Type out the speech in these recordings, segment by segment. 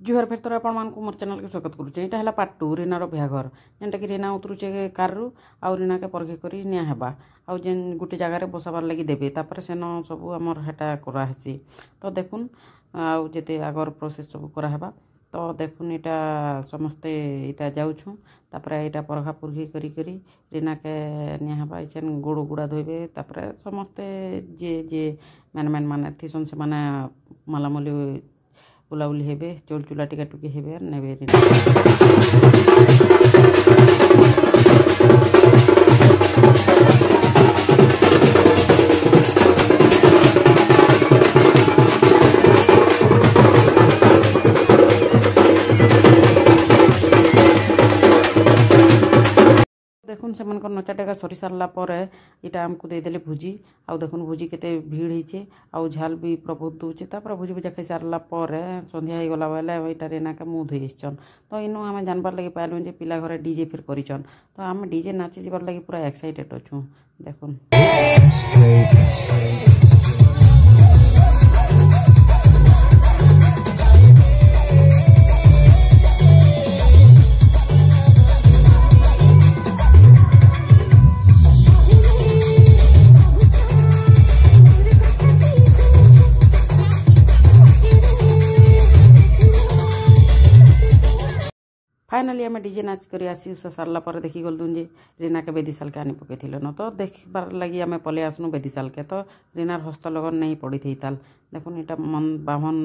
जुहार फेर थोड़ा आपको मोर चैनल के स्वागत करुचे। यहाँ है पार्ट 2 रीनार बिहाघर जेनटा कि रीना उतरुचे कारु आउ रीना के परघे कर नियाहेबा आउ जेन गोटे जगार बसाबार लगी देवे तापर सेन सब आमर हेटा कराहेसी। तो देखुन आउ जेते आगर प्रोसेस सब कराहेबा। तो देखुन यहाँ समस्ते यहाँ जाऊँ तापर यहाँ परघा पुरघी करी रीना के नियाहेबा इचेन गोड़ गुड़ा धोबे तापर समस्ते जे जे मैन मैन मान थीसन से माने मालामली बुलाबुली हेबे चोल चूला टिका टुकी हेबे नेबे देखुन से मन नचा टेका सरी सारा पर इटा आमको देदेले भुजी आउ देखुन भुजी केते भीड़ होइचे आउ झाल भी प्रभुत दूचे तापर भुजी भुजा खाई सारा पर संध्या हो गला बेले यहाँ रेना के मुँह धोई आसचन। तो इनु आम जानबार लगे पाइलु जे पिला घरे डीजे फिर करिचन। तो आम डीजे नाची जीवार लगे पूरा एक्साइटेड अच्छु। देखुन फाइनाली आम डीजे नाच कर आसी उषा सारा पर देखी गलु जे रीना के बेदीशाल के आनी पकई न। तो देखबार लगी आम पलि आसनु बेदीशाल के। तो रीनार हस्तलगन नहीं पड़ी थी ताल देखुन यहाँ मन बामन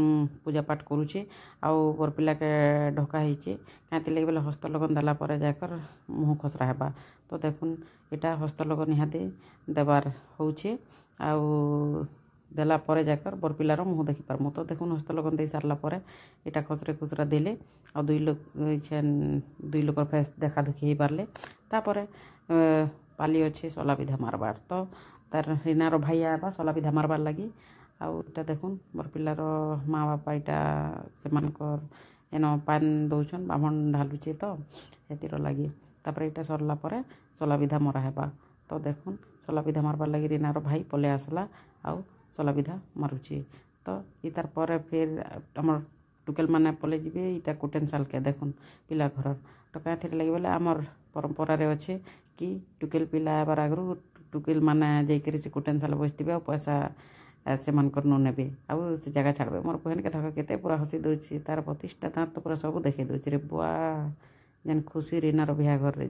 पूजा पाठ करुचे आउ बर पिला के ढका होइचे कहीं लगे बोले हस्तलगन देला पर जाकर मुँह खसरा हेबा। तो देखुन यहाँ हस्तलगन निहाती देवार होउचे आउ देला परे जाकर बर पिलार मुँह देखी पारमु। तो देखुन हस्तलगन दे सारा पर यहाँ खसरे खुसरा देले आ दुई लोकर फेस देखा दुखी हो पारे तापर पाली अच्छे सला विधा मारबार। तो तार रीनार भाई आवा सला विधा मारबार लगी आउ इटा देखुन मोर पिलार माँ बापा यहाँ से एन पान दौन बामन ढालुचे। तो हेतिर लगी तापर यहाँ सरला पर सला विधा मरा हेबा। तो देखुन सला विधा मारबार लगी रीनार भाई पले आसला आउ सला विधा मारुची। तो इतार पर फिर आमर टुकेल माने पले जीवे इटा कुटेन साल के देखुन पिला घर। तो कहीं लगे बोले आमर परंपरा रे अच्छे कि टुकेल पिला आबार आगु टुकेल माने जाकर से कुटेन साल बसते और पैसा से मनकर नु नेबे आउ से जगह छाड़बे। मोर बहन के थक केते पूरा हसी दौची तार प्रतिष्ठा दाँत तो पूरा सब देखे दौची रे बुआ जेन खुशी रीनार बिहाघर रे।